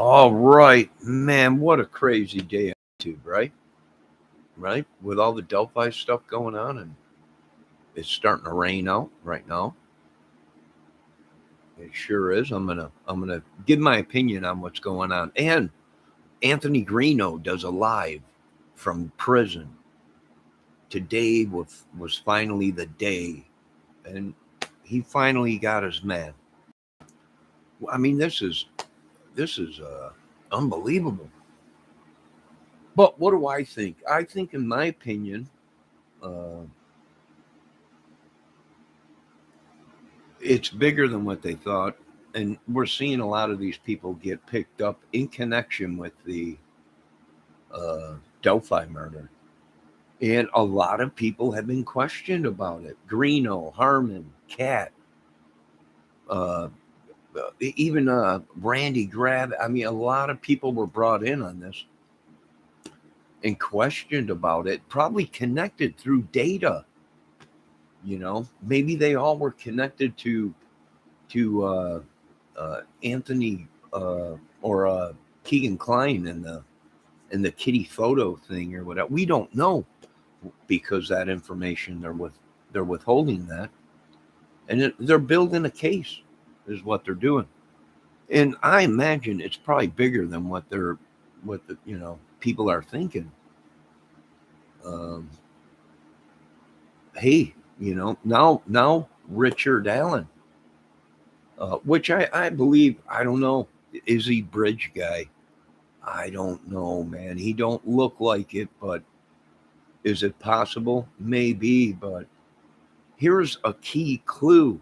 All right, man, what a crazy day on YouTube, right? Right? With all the Delphi stuff going on, and it's starting to rain out right now. It sure is. I'm gonna give my opinion on what's going on. And Anthony Greeno does a live from prison. Today was finally the day, and he finally got his man. I mean, this is unbelievable. But what do I think? I think, in my opinion, uh, it's bigger than what they thought. And we're seeing a lot of these people get picked up in connection with the Delphi murder. And a lot of people have been questioned about it. Greeno, Harmon, Cat, uh, even Randy Grab. I mean, a lot of people were brought in on this and questioned about it, probably connected through data. Maybe they all were connected to Anthony or Keegan Klein and the kitty photo thing or whatever. We don't know, because that information they're withholding that, and they're building a case, is what they're doing. And I imagine it's probably bigger than what the people are thinking. Um, hey, now Richard Allen, which I believe, I don't know, is he bridge guy? I don't know, man. He don't look like it, but is it possible? Maybe, but here's a key clue.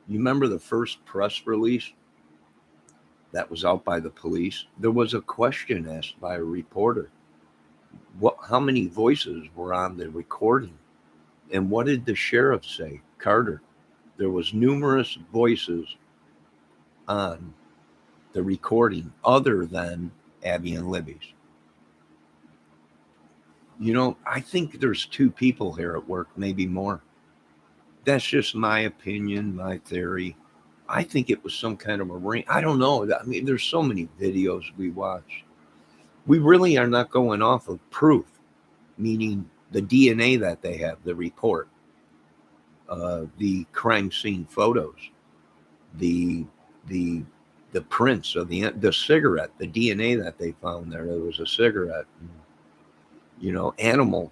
You remember the first press release that was out by the police? There was a question asked by a reporter. How many voices were on the recording? And what did the sheriff say? Carter. There was numerous voices on the recording other than Abby and Libby's. I think there's two people here at work, maybe more. That's just my opinion, my theory. I think it was some kind of a ring. I don't know. I mean, there's so many videos we watch. We really are not going off of proof, meaning the DNA that they have, the report, the crime scene photos, the the the prints of the cigarette, the DNA that they found there. There was a cigarette, animal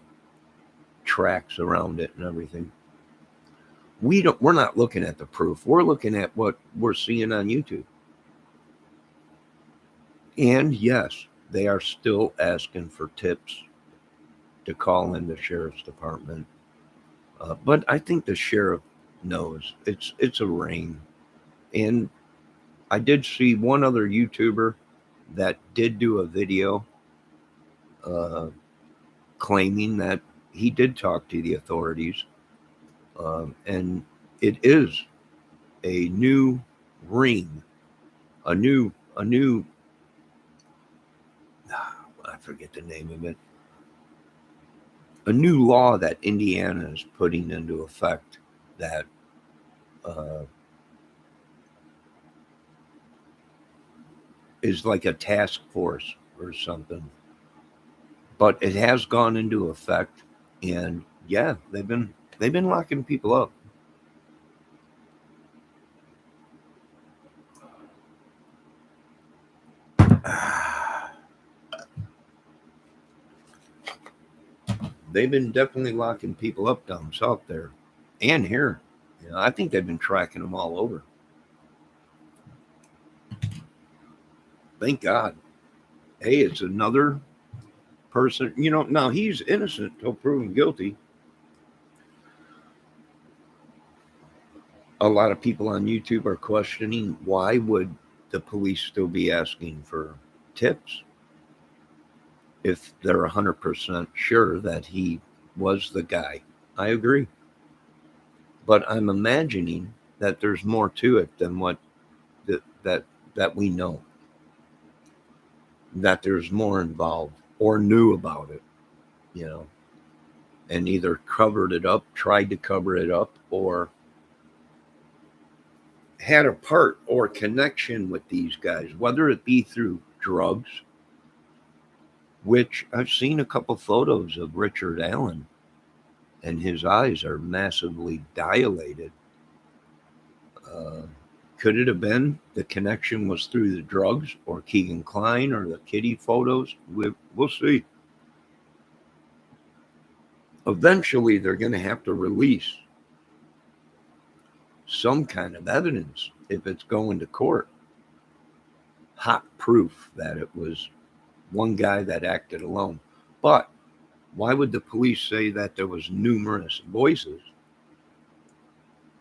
tracks around it and everything. We're not looking at the proof. We're looking at what we're seeing on YouTube. And yes, they are still asking for tips to call in the sheriff's department. But I think the sheriff knows it's a ring. And I did see one other YouTuber that did do a video uh, claiming that he did talk to the authorities, and it is a new ring, a new. I forget the name of it. A new law that Indiana is putting into effect that uh, is like a task force or something, but it has gone into effect, and yeah, they've been locking people up. They've been definitely locking people up down south there and here. I think they've been tracking them all over. Thank God. Hey, it's another person. Now he's innocent till proven guilty. A lot of people on YouTube are questioning, why would the police still be asking for tips if they're 100% sure that he was the guy. I agree. But I'm imagining that there's more to it than what that we know. That there's more involved or knew about it, you know, and either covered it up, tried to cover it up, or had a part or connection with these guys, whether it be through drugs, which I've seen a couple photos of Richard Allen, and his eyes are massively dilated. Uh, could it have been the connection was through the drugs or Keegan Kline or the kitty photos? We'll see. Eventually, they're going to have to release some kind of evidence if it's going to court. Hot proof that it was one guy that acted alone. But why would the police say that there was numerous voices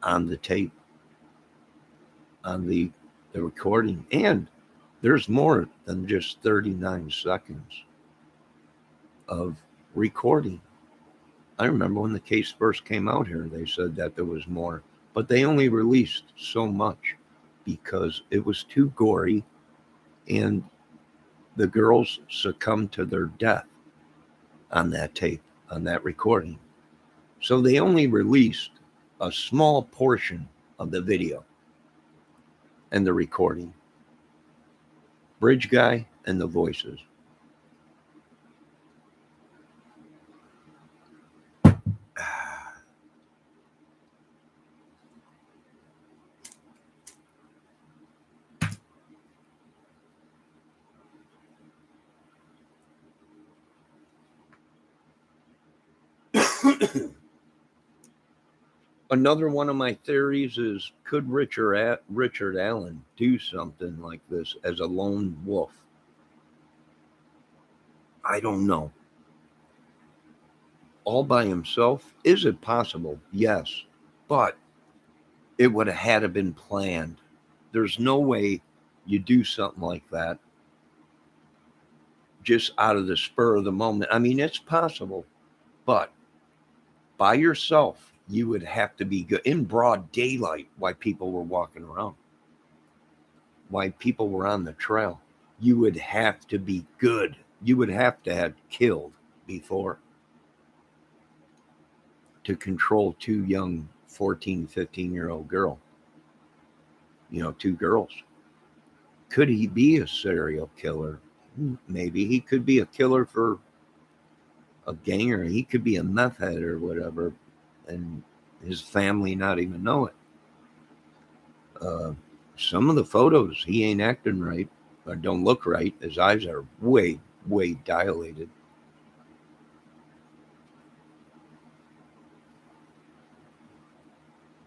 on the tape, on the recording? And there's more than just 39 seconds of recording. I remember when the case first came out here, they said that there was more, but they only released so much because it was too gory and the girls succumbed to their death on that tape, on that recording. So they only released a small portion of the video and the recording. Bridge guy and the voices. Another one of my theories is, could Richard Allen do something like this as a lone wolf? I don't know. All by himself? Is it possible? Yes. But it would have had to been planned. There's no way you do something like that just out of the spur of the moment. I mean, it's possible, but by yourself, you would have to be good in broad daylight while people were walking around, while people were on the trail. You would have to be good. You would have to have killed before to control two young 14, 15-year-old girl. Two girls. Could he be a serial killer? Maybe he could be a killer for a ganger. He could be a meth head or whatever, and his family not even know it. Some of the photos, he ain't acting right or don't look right. His eyes are way, way dilated.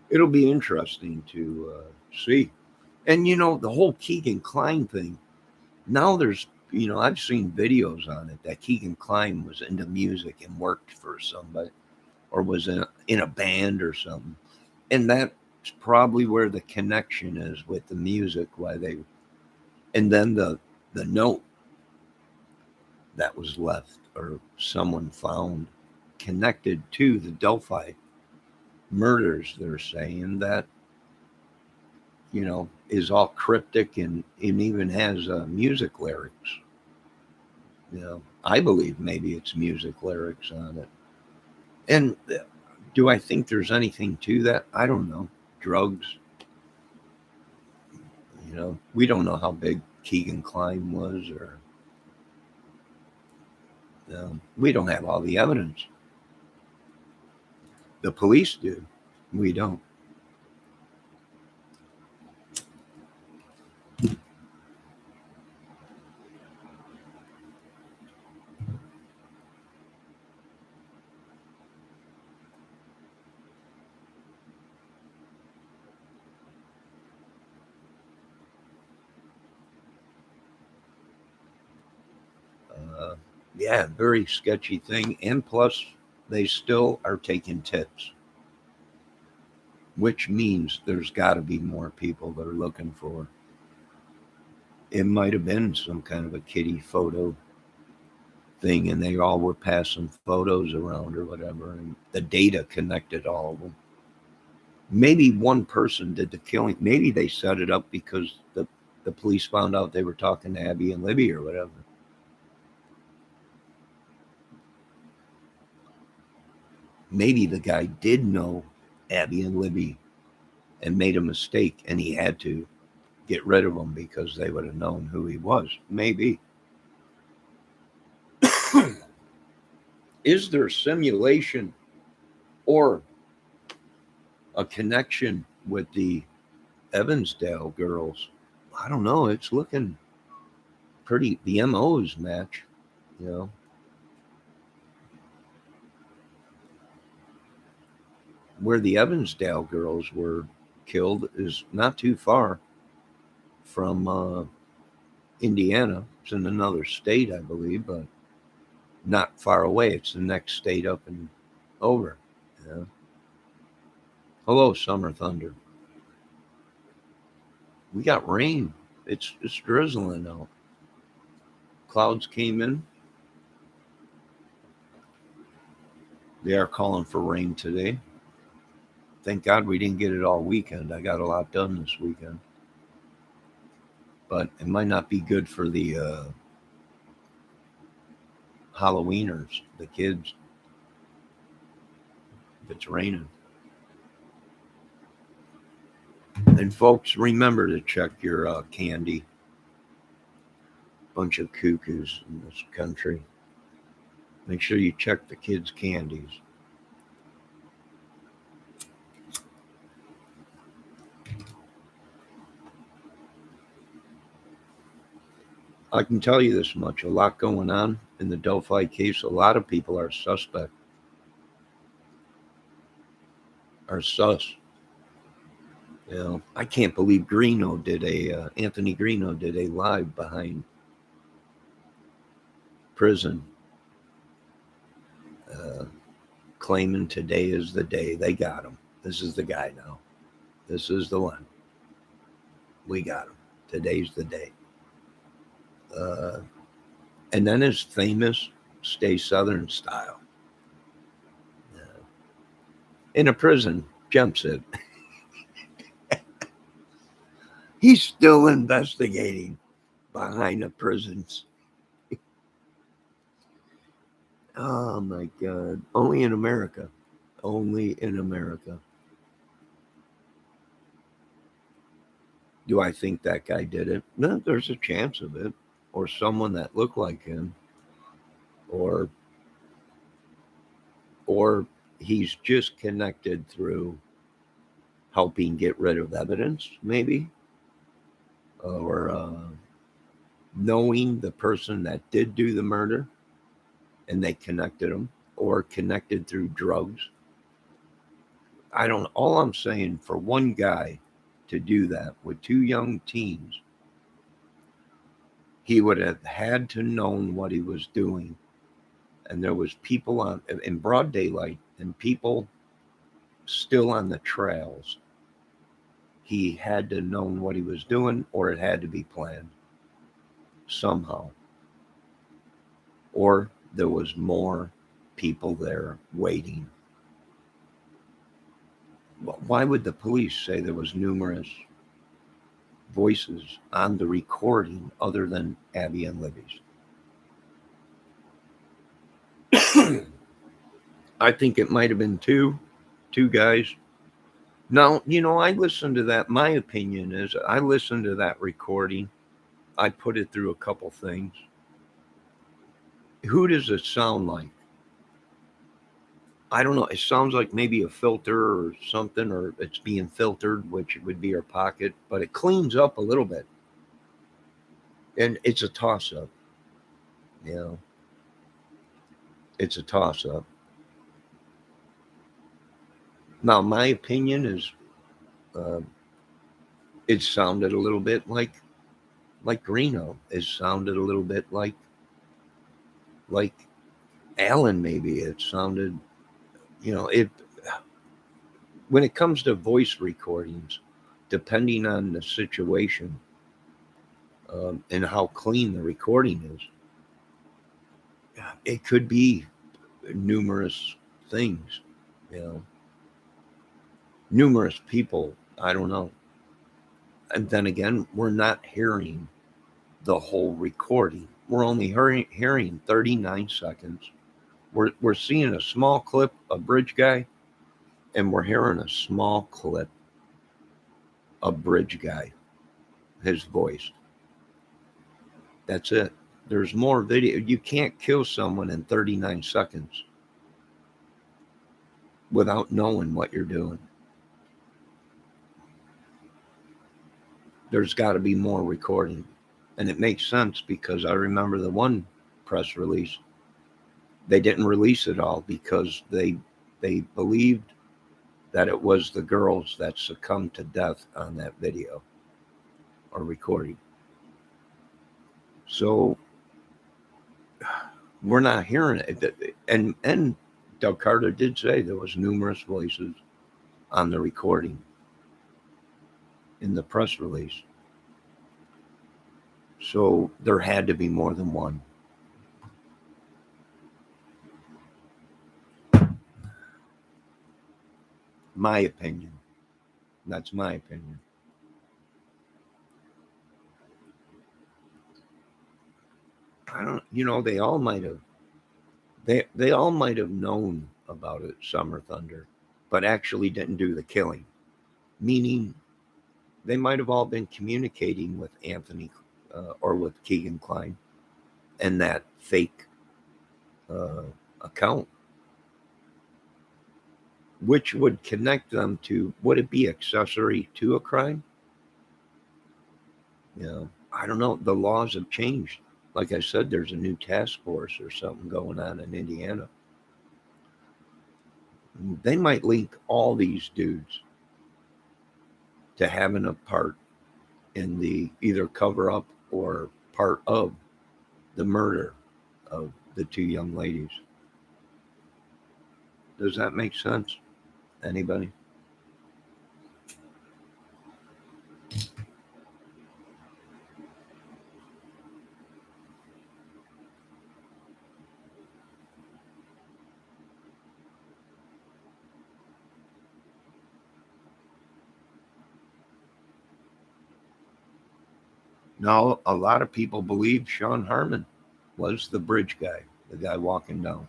It'll be interesting to see. And, the whole Keegan Kline thing, now there's, I've seen videos on it that Keegan Kline was into music and worked for somebody or was in a band or something. And that's probably where the connection is with the music, and then the note that was left or someone found connected to the Delphi murders. They're saying that, is all cryptic and it even has music lyrics. I believe maybe it's music lyrics on it. And do I think there's anything to that? I don't know. Drugs. We don't know how big Keegan Kline was, or we don't have all the evidence. The police do. We don't. Yeah, very sketchy thing. And plus, they still are taking tips, which means there's got to be more people they're looking for. It might have been some kind of a kitty photo thing, and they all were passing photos around or whatever, and the data connected all of them. Maybe one person did the killing. Maybe they set it up because the police found out they were talking to Abby and Libby or whatever. Maybe the guy did know Abby and Libby and made a mistake, and he had to get rid of him because they would have known who he was. Maybe. Is there simulation or a connection with the Evansdale girls? I don't know. It's looking pretty. The MOs match, you know. Where the Evansdale girls were killed is not too far from Indiana. It's in another state, I believe, but not far away. It's the next state up and over. Yeah. Hello, Summer Thunder. We got rain. It's drizzling out. Clouds came in. They are calling for rain today. Thank God we didn't get it all weekend. I got a lot done this weekend. But it might not be good for the Halloweeners, the kids, if it's raining. And folks, remember to check your candy. Bunch of cuckoos in this country. Make sure you check the kids' candies. I can tell you this much, a lot going on in the Delphi case. A lot of people are suspect, are sus. You know, I can't believe Greeno did Anthony Greeno did a live behind prison, claiming today is the day. They got him. This is the guy now. This is the one. We got him. Today's the day. And then his famous Stay Southern style. In a prison, jumps it. He's still investigating behind the prisons. Oh my God. Only in America. Only in America. Do I think that guy did it? No, there's a chance of it. Or someone that looked like him. Or he's just connected through helping get rid of evidence, maybe. Or knowing the person that did do the murder and they connected them, or connected through drugs. I don't know. All I'm saying, for one guy to do that with two young teens, he would have had to known what he was doing. And there was people on in broad daylight and people still on the trails. He had to known what he was doing, or it had to be planned somehow. Or there was more people there waiting. Why would the police say there was numerous voices on the recording other than Abby and Libby's? I think it might have been two guys. Now, I listened to that. My opinion is I listened to that recording. I put it through a couple things. Who does it sound like? I don't know. It sounds like maybe a filter or something, or it's being filtered, which would be her pocket, but it cleans up a little bit. And it's a toss-up. It's a toss-up. Now, my opinion is it sounded a little bit like Greeno. It sounded a little bit like Alan, maybe. It sounded, when it comes to voice recordings, depending on the situation and how clean the recording is, it could be numerous things, numerous people. I don't know. And then again, we're not hearing the whole recording. We're only hearing 39 seconds. We're seeing a small clip of Bridge Guy, and we're hearing a small clip a bridge guy, his voice. That's it. There's more video. You can't kill someone in 39 seconds without knowing what you're doing. There's got to be more recording. And it makes sense because I remember the one press release, they didn't release it all because they believed that it was the girls that succumbed to death on that video or recording. So we're not hearing it. And Doug Carter did say there was numerous voices on the recording in the press release. So there had to be more than one. My opinion. That's my opinion. I don't, they all might have, they all might have known about it, Summer Thunder, but actually didn't do the killing. Meaning they might have all been communicating with Anthony or with Keegan Kline and that fake account, which would connect them to, would it be accessory to a crime? I don't know. The laws have changed. Like I said, there's a new task force or something going on in Indiana. They might link all these dudes to having a part in the either cover up or part of the murder of the two young ladies. Does that make sense? Anybody? Now, a lot of people believe Sean Harmon was the bridge guy, the guy walking down.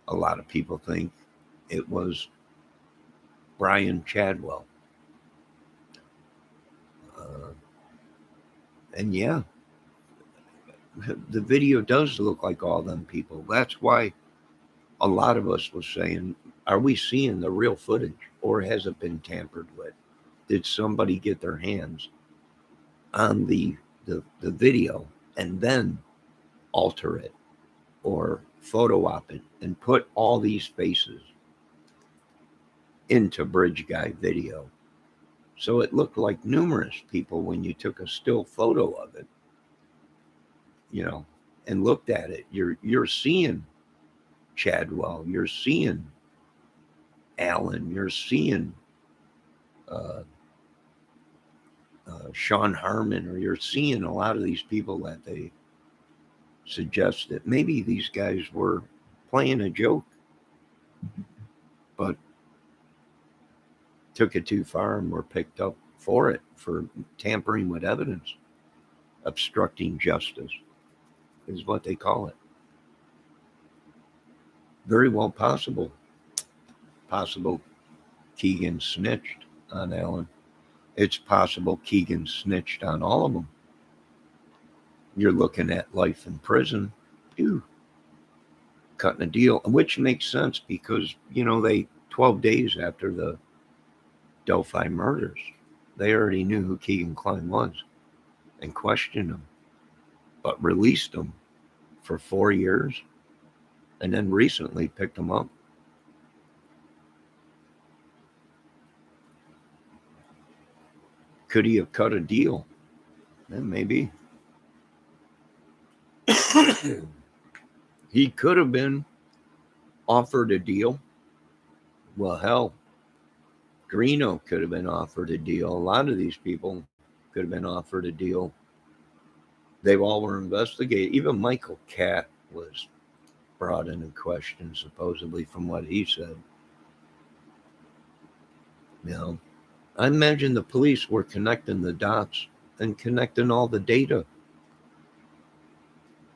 A lot of people think it was Brian Chadwell. And yeah, the video does look like all them people. That's why a lot of us was saying, are we seeing the real footage or has it been tampered with? Did somebody get their hands on the video and then alter it or photo op it and put all these faces into bridge guy video? So it looked like numerous people when you took a still photo of it, and looked at it. You're seeing Chadwell, you're seeing Allen, you're seeing Sean Harmon, or you're seeing a lot of these people that they suggest that maybe these guys were playing a joke, but took it too far and were picked up for it, for tampering with evidence. Obstructing justice is what they call it. Very well possible. Possible Keegan snitched on Allen. It's possible Keegan snitched on all of them. You're looking at life in prison. Ew. Cutting a deal, which makes sense because, they 12 days after the Delphi murders, they already knew who Keegan Kline was and questioned him, but released him for 4 years and then recently picked him up. Could he have cut a deal? Maybe. He could have been offered a deal. Well, hell, Greeno could have been offered a deal. A lot of these people could have been offered a deal. They all were investigated. Even Michael Catt was brought into question, supposedly, from what he said. I imagine the police were connecting the dots and connecting all the data.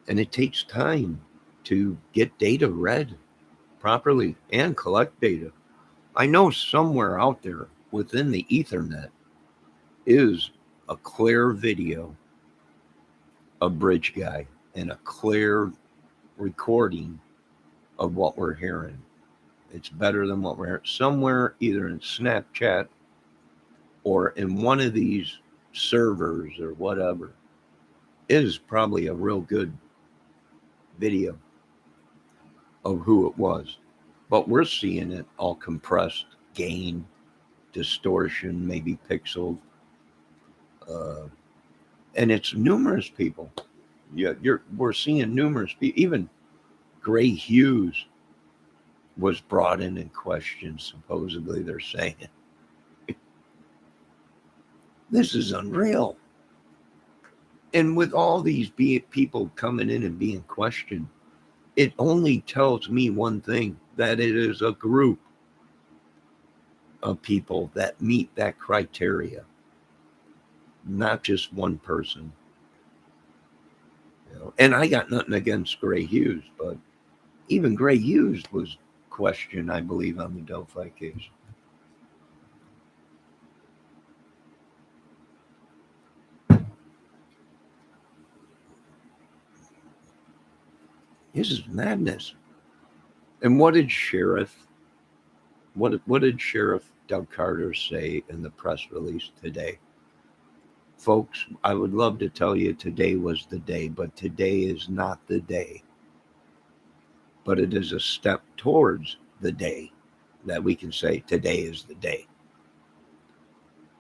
And it takes time to get data read properly and collect data. I know somewhere out there within the Ethernet, is a clear video of Bridge Guy and a clear recording of what we're hearing. It's better than what we're hearing. Somewhere, either in Snapchat or in one of these servers or whatever, is probably a real good video of who it was. But we're seeing it all compressed, gain, distortion, maybe pixeled. And it's numerous people. Yeah, we're seeing numerous people. Even Gray Hughes was brought in and questioned, supposedly, they're saying. This is unreal. And with all these people coming in and being questioned, it only tells me one thing, that it is a group of people that meet that criteria, not just one person. You know? And I got nothing against Gray Hughes, but even Gray Hughes was questioned, I believe, on the Delphi case. This is madness. And what did Sheriff Doug Carter say in the press release today? Folks, I would love to tell you today was the day, but today is not the day. But it is a step towards the day that we can say today is the day.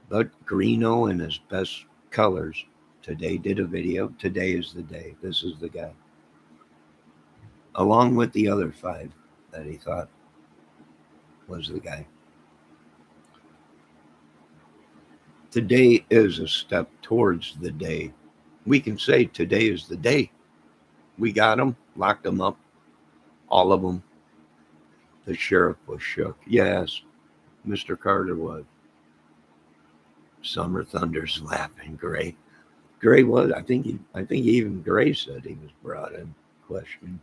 But Greeno in his best colors today did a video. Today is the day. This is the guy. Along with the other 5 that he thought was the guy. Today is a step towards the day. We can say today is the day. We got them, locked them up, all of them. The sheriff was shook. Yes, Mr. Carter was. Summer Thunder's laughing. Gray was. I think even Gray said he was brought in question.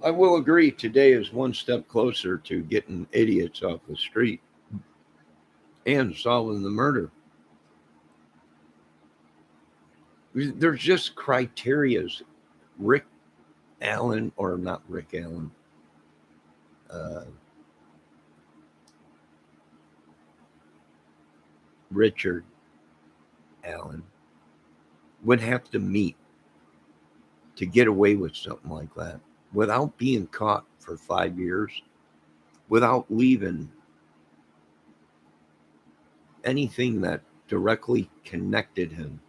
I will agree today is one step closer to getting idiots off the street and solving the murder. There's just criterias. Rick Allen, or not Rick Allen, Richard Allen would have to meet to get away with something like that without being caught for 5 years, without leaving anything that directly connected him.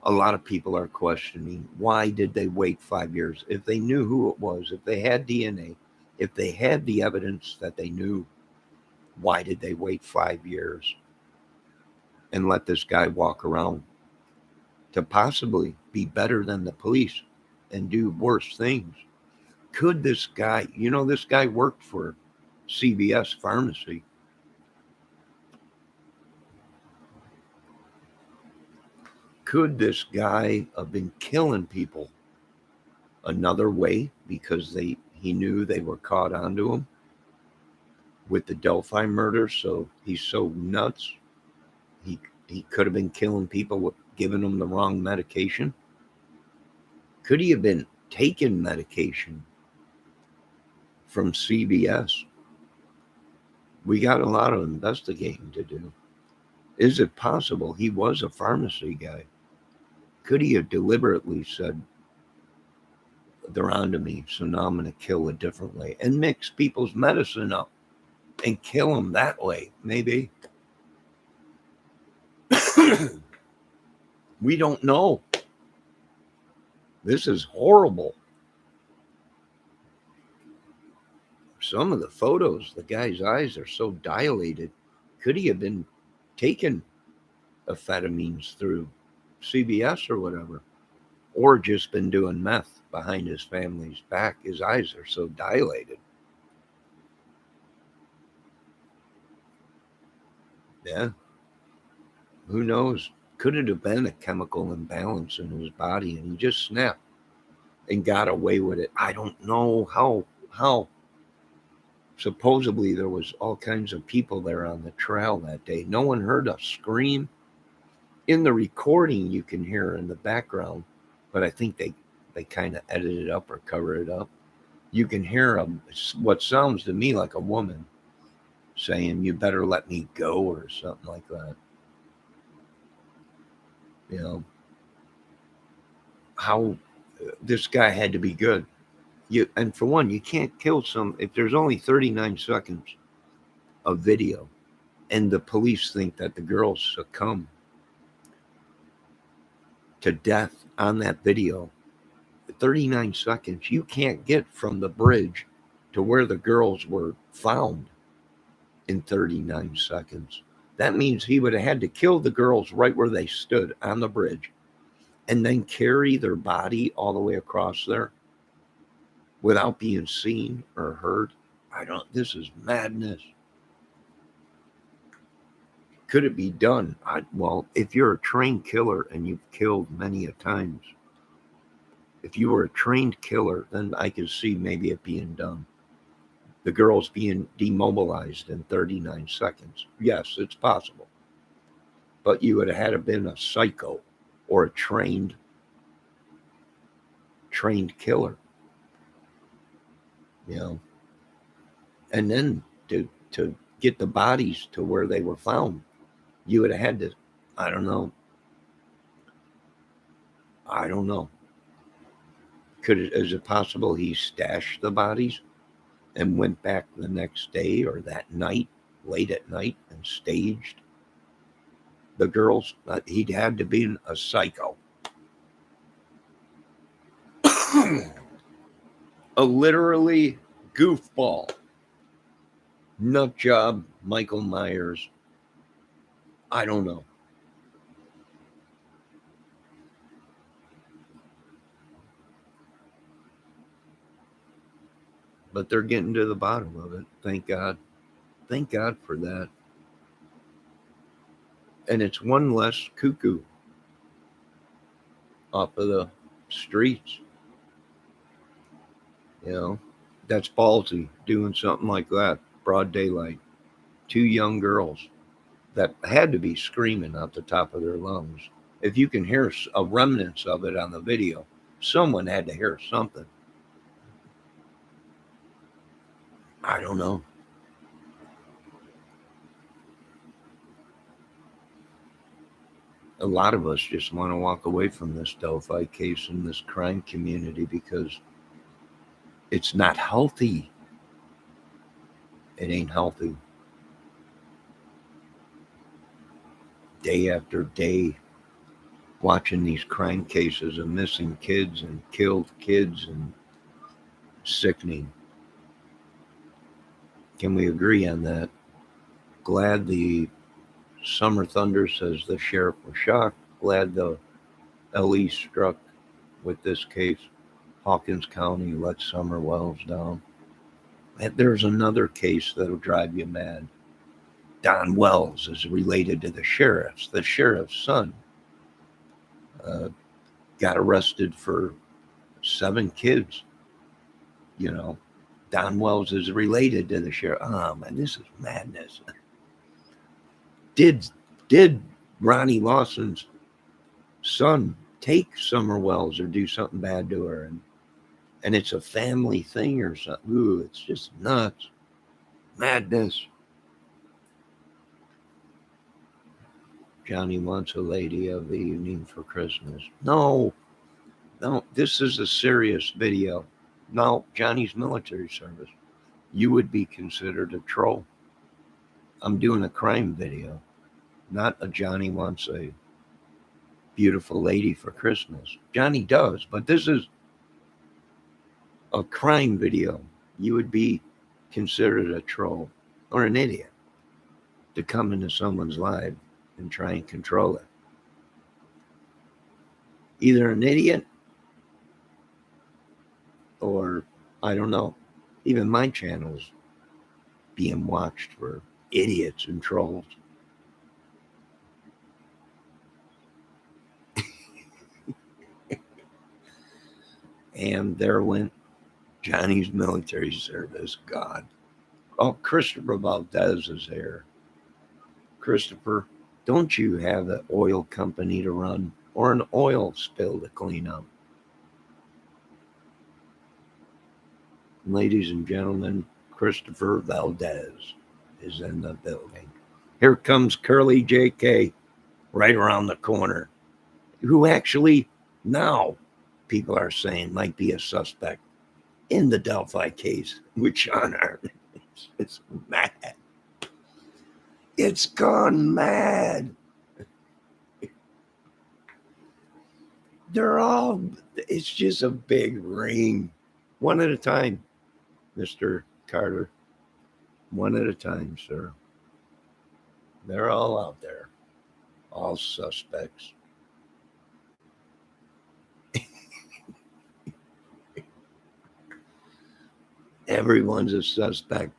A lot of people are questioning, why did they wait 5 years? If they knew who it was, if they had DNA, if they had the evidence that they knew, why did they wait 5 years and let this guy walk around to possibly be better than the police and do worse things? Could this guy, this guy worked for CVS Pharmacy. Could this guy have been killing people another way because he knew they were caught onto him with the Delphi murder? So he's so nuts, he could have been killing people with giving them the wrong medication. Could he have been taking medication from CVS? We got a lot of investigating to do. Is it possible he was a pharmacy guy? Could he have deliberately said, they're onto me, so now I'm going to kill a different way, and mix people's medicine up and kill them that way? Maybe. We don't know. This is horrible. Some of the photos, the guy's eyes are so dilated. Could he have been taking amphetamines through CVS or whatever? Or just been doing meth behind his family's back? His eyes are so dilated. Yeah. Who knows? Could it have been a chemical imbalance in his body and he just snapped and got away with it? I don't know how. Supposedly there was all kinds of people there on the trail that day. No one heard a scream. In the recording you can hear in the background, but I think they kind of edit it up or cover it up. You can hear what sounds to me like a woman saying, "You better let me go," or something like that. You know, how this guy had to be good. And for one, you can't kill some if there's only 39 seconds of video and the police think that the girls succumb to death on that video. 39 seconds, you can't get from the bridge to where the girls were found in 39 seconds. That means he would have had to kill the girls right where they stood on the bridge and then carry their body all the way across there without being seen or heard. This is madness. Could it be done? Well, if you're a trained killer and you've killed many a times, if you were a trained killer, then I could see maybe it being done. The girls being demobilized in 39 seconds. Yes, it's possible. But you would have had to been a psycho or a trained killer. And then to get the bodies to where they were found, you would have had to, I don't know. Is it possible he stashed the bodies and went back the next day or that night, late at night, and staged the girls? He'd had to be a psycho. A literally goofball. Nut job, Michael Myers. I don't know. But they're getting to the bottom of it. Thank God. Thank God for that. And it's one less cuckoo off of the streets. That's ballsy, doing something like that. Broad daylight. Two young girls that had to be screaming at the top of their lungs. If you can hear a remnants of it on the video, someone had to hear something. I don't know. A lot of us just want to walk away from this Delphi case and this crime community because it's not healthy. It ain't healthy. Day after day, watching these crime cases of missing kids and killed kids, and sickening. Can we agree on that? Glad the Summer Thunder says the sheriff was shocked. Glad the LE struck with this case. Hawkins County let Summer Wells down. And there's another case that'll drive you mad. Don Wells is related to the sheriff's. The sheriff's son got arrested for 7 kids. Don Wells is related to the sheriff. Oh man, this is madness. Did Ronnie Lawson's son take Summer Wells or do something bad to her, and it's a family thing or something? Ooh, it's just nuts. Madness. Johnny wants a lady of the evening for Christmas. No, this is a serious video. No, Johnny's military service. You would be considered a troll. I'm doing a crime video, not a Johnny wants a beautiful lady for Christmas. Johnny does, but this is a crime video. You would be considered a troll or an idiot to come into someone's life and try and control it. Either an idiot or, I don't know, even my channel's being watched for idiots and trolls. And there went Johnny's military service. God. Oh, Christopher Valdez is here. Christopher, don't you have an oil company to run or an oil spill to clean up? Ladies and gentlemen, Christopher Valdez is in the building. Here comes Curly JK right around the corner, who actually now people are saying might be a suspect in the Delphi case with Sean Arden. It's mad. It's gone mad. It's just a big ring. One at a time, Mr. Carter. One at a time, sir. They're all out there, all suspects. Everyone's a suspect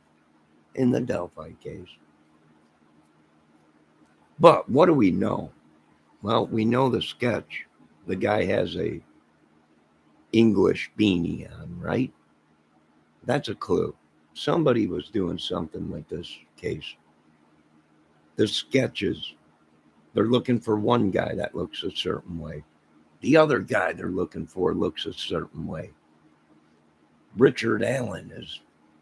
in the Delphi case. But what do we know? Well, we know the sketch. The guy has a English beanie on, right? That's a clue. Somebody was doing something with this case. The sketches, they're looking for one guy that looks a certain way. The other guy they're looking for looks a certain way. Richard Allen is,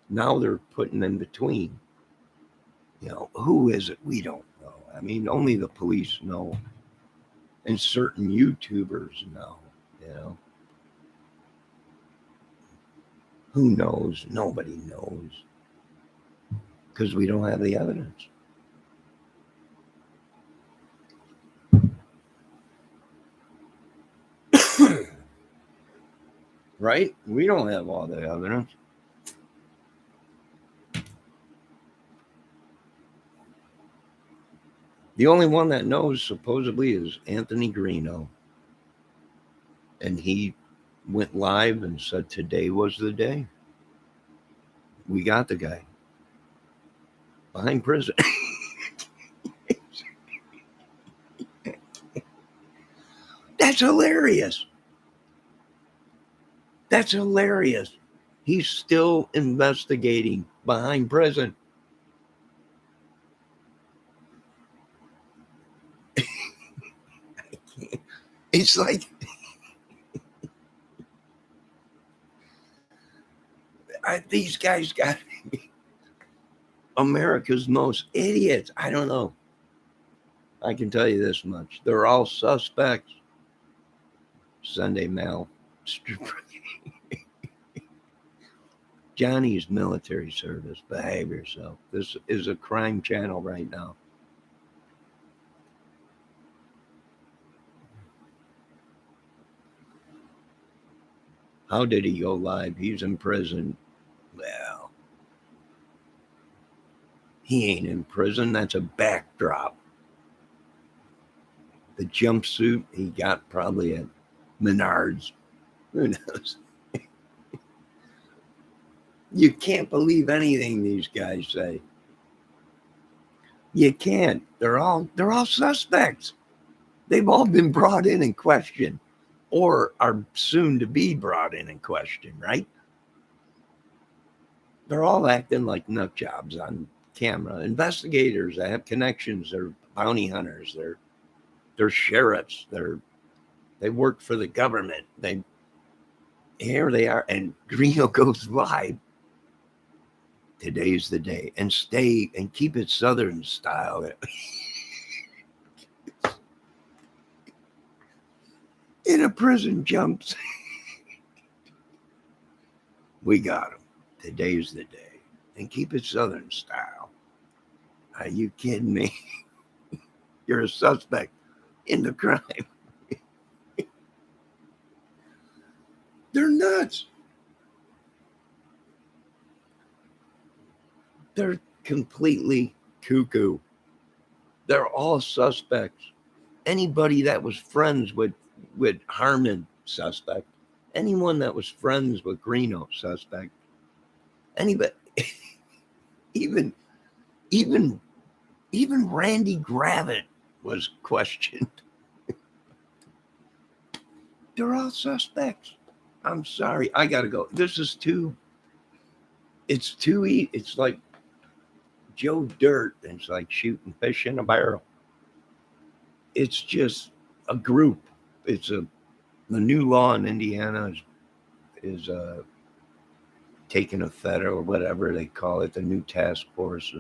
now they're putting in between. You know, who is it? We don't know. I mean, only the police know. And certain YouTubers know, you know. Who knows? Nobody knows. Because we don't have the evidence. Right? We don't have all the evidence. The only one that knows supposedly is Anthony Greeno. And he went live and said today was the day. We got the guy behind prison. That's hilarious. That's hilarious. He's still investigating behind prison. It's like these guys got America's most idiots. I don't know. I can tell you this much. They're all suspects. Sunday Mal. Johnny's military service. Behave yourself. This is a crime channel right now. How did he go live? He's in prison. Well, he ain't in prison. That's a backdrop. The jumpsuit he got probably at Menards. Who knows? You can't believe anything these guys say. You can't. They're all suspects. They've all been brought in and questioned, or are soon to be brought in and questioned, right? They're all acting like nut jobs on camera. Investigators that have connections, they're bounty hunters, they're sheriffs, they work for the government. Here they are, and Greeno goes live. Today's the day, and stay and keep it Southern style. In a prison jumps. We got him. Today's the day, and keep it Southern style. Are you kidding me? You're a suspect in the crime. They're nuts. They're completely cuckoo. They're all suspects. Anybody that was friends with Harmon, suspect. Anyone that was friends with Greeno, suspect. Anybody, even Randy Gravett was questioned. They're all suspects. I'm sorry. I got to go. This is too, it's too easy. It's like Joe Dirt. It's like shooting fish in a barrel. It's just a group. It's the new law in Indiana is taking effect or whatever they call it, the new task force.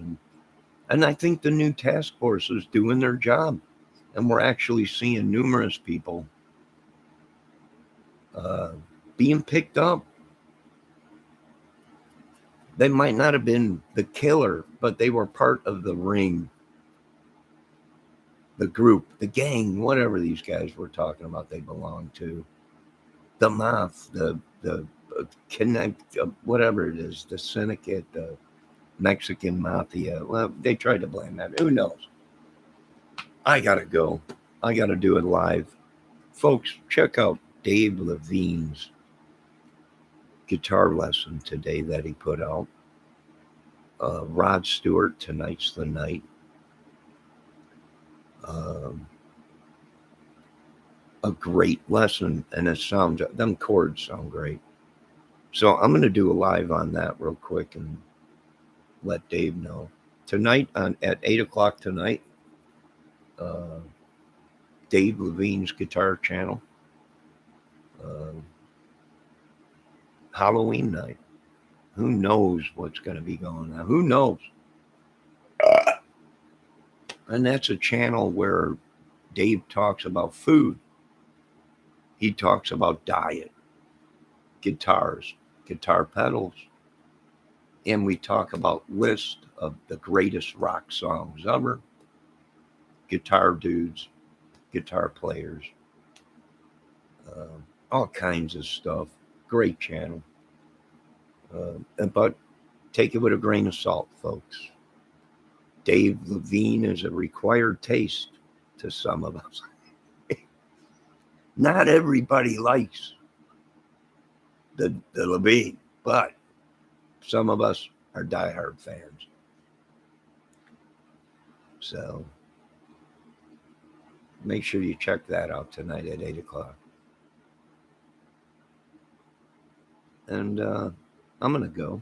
And I think the new task force is doing their job. And we're actually seeing numerous people uh, being picked up. They might not have been the killer, but they were part of the ring, the group, the gang, whatever these guys were talking about they belong to. The mafia, the connect, whatever it is, the syndicate, the Mexican mafia. Well, they tried to blame that. Who knows? I got to go. I got to do it live. Folks, check out Dave Levine's guitar lesson today that he put out. Rod Stewart, Tonight's the Night. A great lesson, and it sounds, them chords sound great. So I'm going to do a live on that real quick and let Dave know. Tonight at 8 o'clock tonight, Dave Levine's guitar channel. Halloween night. Who knows what's going to be going on? Who knows? And that's a channel where Dave talks about food. He talks about diet, guitars, guitar pedals, and we talk about list of the greatest rock songs ever, guitar dudes, guitar players, all kinds of stuff. Great channel. But take it with a grain of salt, folks. Dave Levine is a required taste to some of us. Not everybody likes the Levine, but some of us are diehard fans. So make sure you check that out tonight at 8 o'clock. And I'm going to go.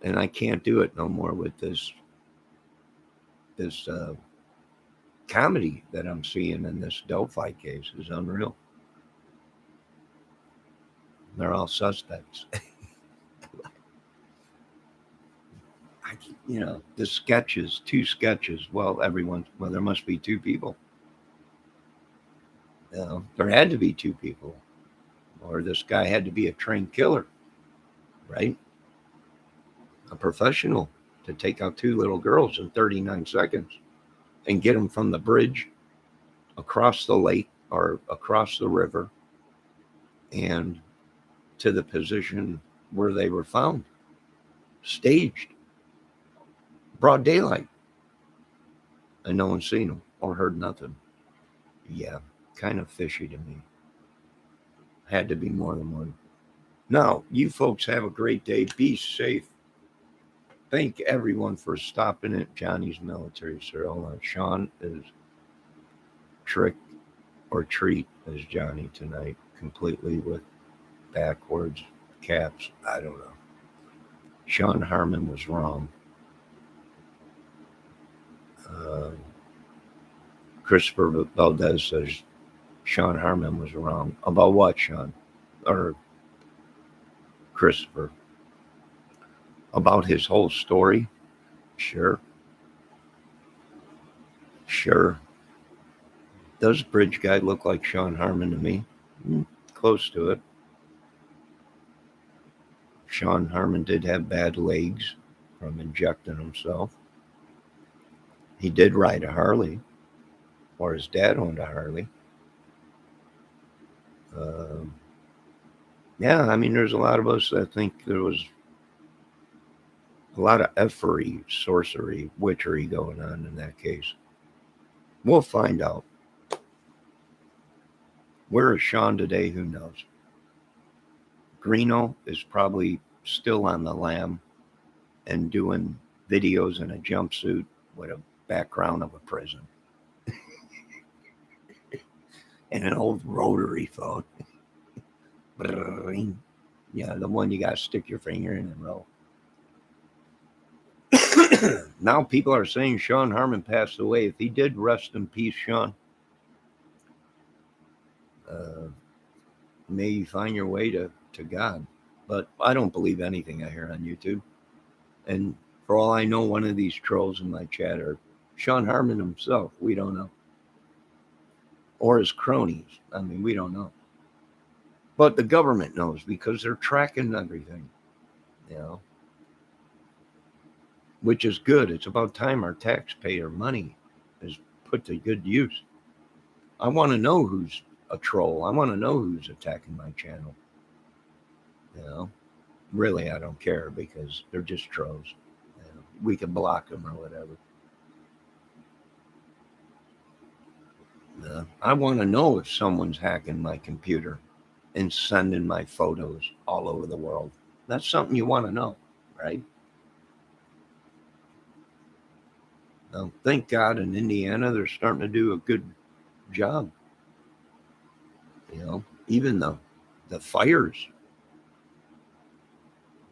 And I can't do it no more with this comedy that I'm seeing in this Delphi case is unreal. They're all suspects. The sketches, 2 sketches. Well, there must be 2 people. There had to be 2 people. Or this guy had to be a trained killer, right? A professional to take out 2 little girls in 39 seconds and get them from the bridge across the lake or across the river and to the position where they were found. Staged. Broad daylight. And no one's seen them or heard nothing. Yeah, kind of fishy to me. Had to be more than one. Now, you folks have a great day. Be safe. Thank everyone for stopping at Johnny's Military, sir. Hold on. Sean is trick or treat as Johnny tonight, completely with backwards caps. I don't know. Sean Harmon was wrong. Christopher Valdez says Sean Harmon was wrong. About what, Sean? Or Christopher? About his whole story? Sure. Does Bridge Guy look like Sean Harmon to me? Close to it. Sean Harmon did have bad legs from injecting himself. He did ride a Harley, or his dad owned a Harley. Yeah, I mean, there's a lot of us that think there was a lot of effery, sorcery, witchery going on in that case. We'll find out. Where is Sean today? Who knows? Greeno is probably still on the lam and doing videos in a jumpsuit with a background of a prison and an old rotary phone. Yeah, the one you got to stick your finger in and roll. Now people are saying Sean Harmon passed away. If he did, rest in peace, Sean. Uh, may you find your way to God. But I don't believe anything I hear on YouTube. And for all I know, one of these trolls in my chat are Sean Harmon himself. We don't know. Or his cronies. I mean, we don't know. But the government knows because they're tracking everything, you know, which is good. It's about time our taxpayer money is put to good use. I want to know who's a troll. I want to know who's attacking my channel. You know, really, I don't care because they're just trolls. You know, we can block them or whatever. I want to know if someone's hacking my computer and sending my photos all over the world. That's something you want to know, right? Now, thank God in Indiana, they're starting to do a good job. You know, even the fires,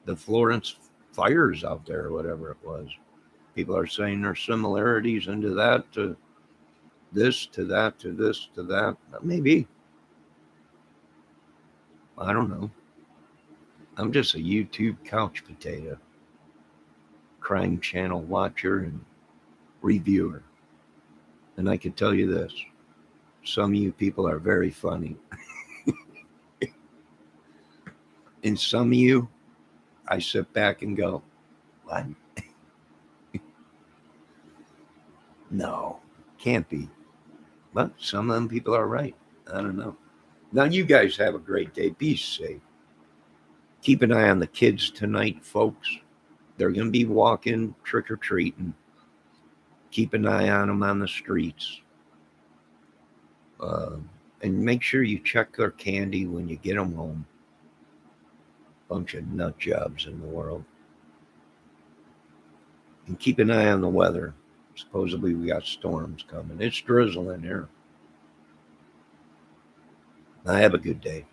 the Florence fires out there, or whatever it was. People are saying there's similarities into that to this, to that, to this, to that. Maybe. I don't know. I'm just a YouTube couch potato, crime channel watcher and reviewer. And I can tell you this, some of you people are very funny. And some of you, I sit back and go, what? No, can't be. But some of them people are right. I don't know. Now, you guys have a great day. Be safe. Keep an eye on the kids tonight, folks. They're going to be walking trick or treating. Keep an eye on them on the streets. Uh, and make sure you check their candy when you get them home. Bunch of nut jobs in the world. And keep an eye on the weather. Supposedly we got storms coming. It's drizzling here. I have a good day.